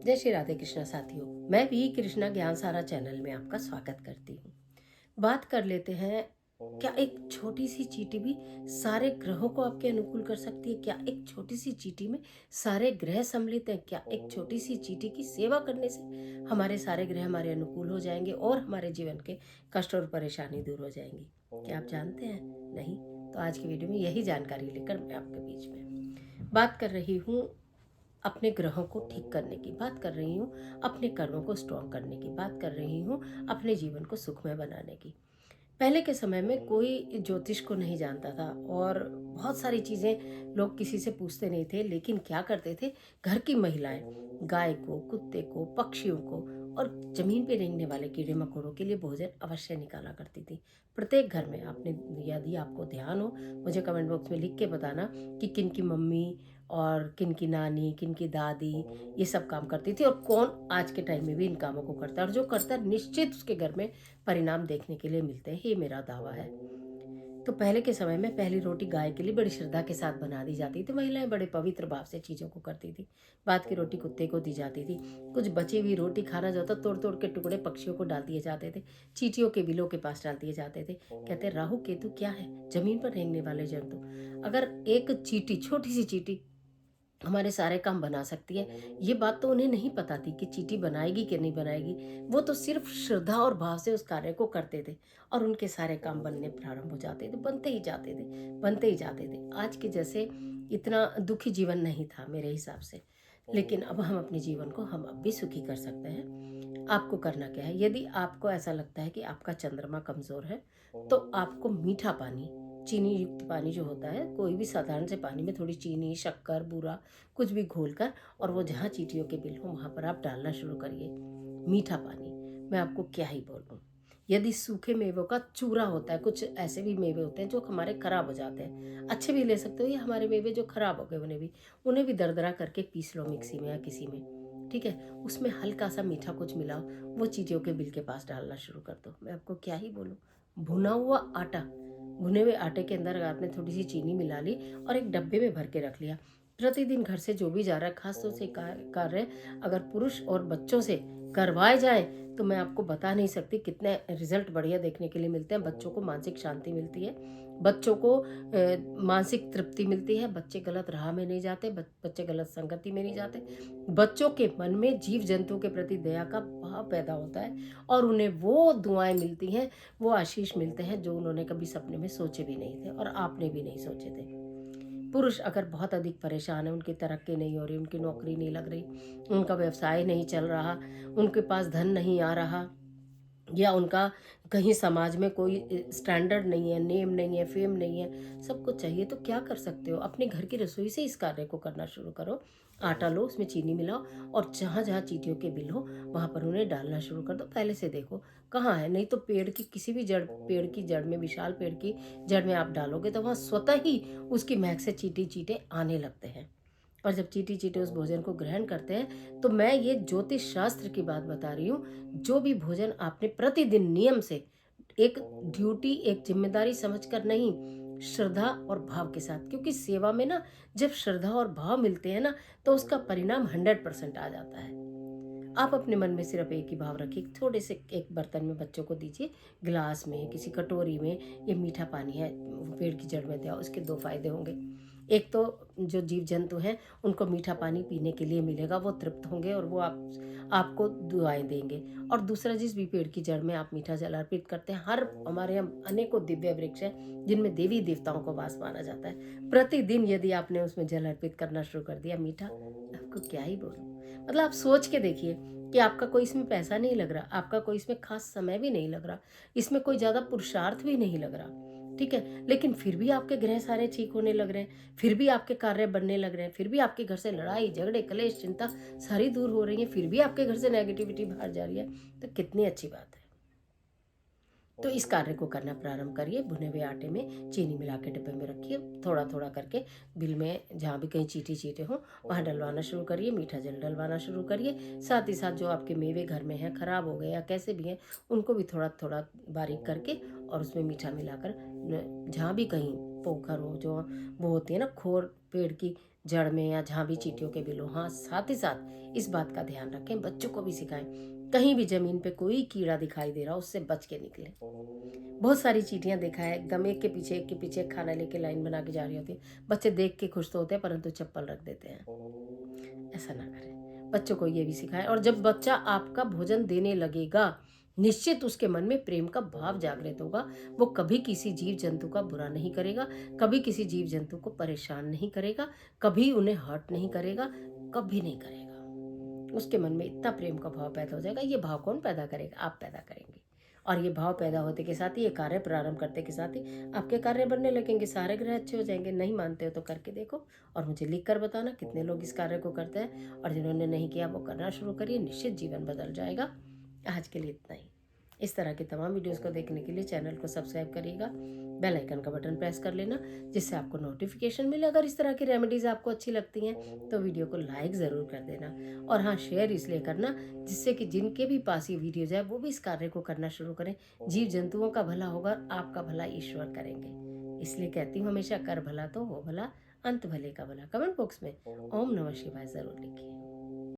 जय श्री राधे कृष्णा साथियों, मैं भी कृष्णा ज्ञान सारा चैनल में आपका स्वागत करती हूँ। बात कर लेते हैं, क्या एक छोटी सी चींटी भी सारे ग्रहों को आपके अनुकूल कर सकती है? क्या एक छोटी सी चींटी में सारे ग्रह सम्मिलित हैं? क्या एक छोटी सी चींटी की सेवा करने से हमारे सारे ग्रह हमारे अनुकूल हो जाएंगे और हमारे जीवन के कष्ट और परेशानी दूर हो जाएंगी? क्या आप जानते हैं? नहीं? तो आज की वीडियो में यही जानकारी लेकर मैं आपके बीच में बात कर रही हूँ। अपने ग्रहों को ठीक करने की बात कर रही हूँ, अपने कर्मों को स्ट्रॉन्ग करने की बात कर रही हूँ, अपने जीवन को सुखमय बनाने की। पहले के समय में कोई ज्योतिष को नहीं जानता था और बहुत सारी चीज़ें लोग किसी से पूछते नहीं थे, लेकिन क्या करते थे, घर की महिलाएं गाय को, कुत्ते को, पक्षियों को और जमीन पे रेंगने वाले कीड़े मकोड़ों के लिए भोजन अवश्य निकाला करती थी। प्रत्येक घर में आपने, यदि आपको ध्यान हो, मुझे कमेंट बॉक्स में लिख के बताना कि किन की मम्मी और किन की नानी, किन की दादी ये सब काम करती थी और कौन आज के टाइम में भी इन कामों को करता है, और जो करता है निश्चित उसके घर में परिणाम देखने के लिए मिलते हैं। ये मेरा दावा है। तो पहले के समय में पहली रोटी गाय के लिए बड़ी श्रद्धा के साथ बना दी जाती थी। महिलाएं बड़े पवित्र भाव से चीज़ों को करती थी। बाद की रोटी कुत्ते को दी जाती थी। कुछ बची हुई रोटी खाना जो था, तोड़ तोड़ के टुकड़े पक्षियों को डाल दिए जाते थे। चींटियों के बिलों के पास डाल दिए जाते थे। कहते राहु केतु क्या है? जमीन पर रेंगने वाले जंतु। अगर एक चींटी, छोटी सी चींटी हमारे सारे काम बना सकती है, ये बात तो उन्हें नहीं पता थी कि चींटी बनाएगी कि नहीं बनाएगी। वो तो सिर्फ श्रद्धा और भाव से उस कार्य को करते थे और उनके सारे काम बनने प्रारंभ हो जाते थे, बनते ही जाते थे, बनते ही जाते थे। आज के जैसे इतना दुखी जीवन नहीं था मेरे हिसाब से, लेकिन अब हम अपने जीवन को हम अब भी सुखी कर सकते हैं। आपको करना क्या है? यदि आपको ऐसा लगता है कि आपका चंद्रमा कमजोर है, तो आपको मीठा पानी, चीनी युक्त पानी जो होता है, कोई भी साधारण से पानी में थोड़ी चीनी, शक्कर, बूरा कुछ भी घोलकर, और वो जहाँ चींटियों के बिल हो वहाँ पर आप डालना शुरू करिए। मीठा पानी, मैं आपको क्या ही बोलूँ। यदि सूखे मेवों का चूरा होता है, कुछ ऐसे भी मेवे होते हैं जो हमारे खराब हो जाते हैं, अच्छे भी ले सकते हो, ये हमारे मेवे जो खराब हो गए उन्हें भी दरदरा करके पीस लो मिक्सी में या किसी में, ठीक है। उसमें हल्का सा मीठा कुछ मिलाओ, वो चींटियों के बिल के पास डालना शुरू कर दो। मैं आपको क्या ही बोलूँ। भुना हुआ आटा, भुने हुए आटे के अंदर आपने थोड़ी सी चीनी मिला ली और एक डब्बे में भर के रख लिया। प्रतिदिन घर से जो भी जा रहा है, खासतौर से कार्य अगर पुरुष और बच्चों से करवाए जाए, तो मैं आपको बता नहीं सकती कितने रिजल्ट बढ़िया देखने के लिए मिलते हैं। बच्चों को मानसिक शांति मिलती है, बच्चों को मानसिक तृप्ति मिलती है, बच्चे गलत राह में नहीं जाते, बच्चे गलत संगति में नहीं जाते, बच्चों के मन में जीव जंतु के प्रति दया का भाव पैदा होता है और उन्हें वो दुआएं मिलती हैं, वो आशीष मिलते हैं जो उन्होंने कभी सपने में सोचे भी नहीं थे और आपने भी नहीं सोचे थे। पुरुष अगर बहुत अधिक परेशान है, उनकी तरक्की नहीं हो रही, उनकी नौकरी नहीं लग रही, उनका व्यवसाय नहीं चल रहा, उनके पास धन नहीं आ रहा, या उनका कहीं समाज में कोई स्टैंडर्ड नहीं है, नेम नहीं है, फेम नहीं है, सब कुछ चाहिए, तो क्या कर सकते हो? अपने घर की रसोई से इस कार्य को करना शुरू करो। आटा लो, उसमें चीनी मिलाओ और जहाँ जहाँ चींटियों के बिल हो वहाँ पर उन्हें डालना शुरू कर दो। पहले से देखो कहाँ है, नहीं तो पेड़ की किसी भी जड़, पेड़ की जड़ में, विशाल पेड़ की जड़ में आप डालोगे तो वहाँ स्वतः ही उसकी महक से चींटी चींटे आने लगते हैं। और जब चींटी चींटे उस भोजन को ग्रहण करते हैं, तो मैं ये ज्योतिष शास्त्र की बात बता रही हूँ, जो भी भोजन आपने प्रतिदिन नियम से, एक ड्यूटी, एक जिम्मेदारी समझकर नहीं, श्रद्धा और भाव के साथ, क्योंकि सेवा में ना जब श्रद्धा और भाव मिलते हैं ना, तो उसका परिणाम 100% आ जाता है। आप अपने मन में सिर्फ एक ही भाव रखिए, थोड़े से एक बर्तन में बच्चों को दीजिए, गिलास में, किसी कटोरी में, ये मीठा पानी है, पेड़ की जड़ में दिया, उसके दो फायदे होंगे। एक तो जो जीव जंतु हैं उनको मीठा पानी पीने के लिए मिलेगा, वो तृप्त होंगे और वो आपको दुआएं देंगे। और दूसरा, जिस भी पेड़ की जड़ में आप मीठा जल अर्पित करते हैं, हर हमारे यहाँ अनेकों दिव्य वृक्ष हैं जिनमें देवी देवताओं को वास माना जाता है। प्रतिदिन यदि आपने उसमें जल अर्पित करना शुरू कर दिया मीठा, आपको क्या ही बोलूं। मतलब आप सोच के देखिए कि आपका कोई इसमें पैसा नहीं लग रहा, आपका कोई इसमें खास समय भी नहीं लग रहा, इसमें कोई ज़्यादा पुरुषार्थ भी नहीं लग रहा, ठीक है, लेकिन फिर भी आपके ग्रह सारे ठीक होने लग रहे हैं, फिर भी आपके कार्य बनने लग रहे हैं, फिर भी आपके घर से लड़ाई झगड़े कलेश चिंता सारी दूर हो रही है, फिर भी आपके घर से नेगेटिविटी बाहर जा रही है, तो कितनी अच्छी बात है। तो इस कार्य को करना प्रारंभ करिए। भुने हुए आटे में चीनी मिला के डिब्बे में रखिए, थोड़ा थोड़ा करके बिल में जहाँ भी कहीं चींटी चींटे हों वहाँ डलवाना शुरू करिए, मीठा जल डलवाना शुरू करिए। साथ ही साथ जो आपके मेवे घर में हैं, खराब हो गए या कैसे भी हैं, उनको भी थोड़ा थोड़ा बारीक करके और उसमें मीठा मिलाकर जहाँ भी कहीं पोखर हो, जो वो होती है ना खोर पेड़ की, जड़ में या जहाँ भी चींटियों के बिल हो। हाँ, साथ ही साथ इस बात का ध्यान रखें, बच्चों को भी सिखाएं, कहीं भी जमीन पे कोई कीड़ा दिखाई दे रहा हो उससे बच के निकलें। बहुत सारी चींटियां देखा है एकदम एक के पीछे एक खाना लेके लाइन बना के जा रही होती है। बच्चे देख के खुश तो होते हैं परंतु चप्पल रख देते हैं। ऐसा ना करें, बच्चों को ये भी सिखाएं। और जब बच्चा आपका भोजन देने लगेगा, निश्चित उसके मन में प्रेम का भाव जागृत होगा। वो कभी किसी जीव जंतु का बुरा नहीं करेगा, कभी किसी जीव जंतु को परेशान नहीं करेगा, कभी उन्हें हर्ट नहीं करेगा, कभी नहीं करेगा। उसके मन में इतना प्रेम का भाव पैदा हो जाएगा। ये भाव कौन पैदा करेगा? आप पैदा करेंगे। और ये भाव पैदा होते के साथ ही, ये कार्य प्रारंभ करते के साथ ही आपके कार्य बनने लगेंगे, सारे ग्रह अच्छे हो जाएंगे। नहीं मानते हो तो करके देखो और मुझे लिख कर बताना कितने लोग इस कार्य को करते हैं। और जिन्होंने नहीं किया वो करना शुरू करिए, निश्चित जीवन बदल जाएगा। आज के लिए इतना ही। इस तरह के तमाम वीडियोस को देखने के लिए चैनल को सब्सक्राइब करिएगा, बेल आइकन का बटन प्रेस कर लेना जिससे आपको नोटिफिकेशन मिले। अगर इस तरह की रेमेडीज़ आपको अच्छी लगती हैं तो वीडियो को लाइक ज़रूर कर देना। और हाँ, शेयर इसलिए करना जिससे कि जिनके भी पास ये वीडियो जाए वो भी इस कार्य को करना शुरू करें। जीव जंतुओं का भला होगा, आपका भला ईश्वर करेंगे। इसलिए कहती हूँ हमेशा, कर भला तो हो भला, अंत भले का भला। कमेंट बॉक्स में ओम नमः शिवाय ज़रूर लिखिए।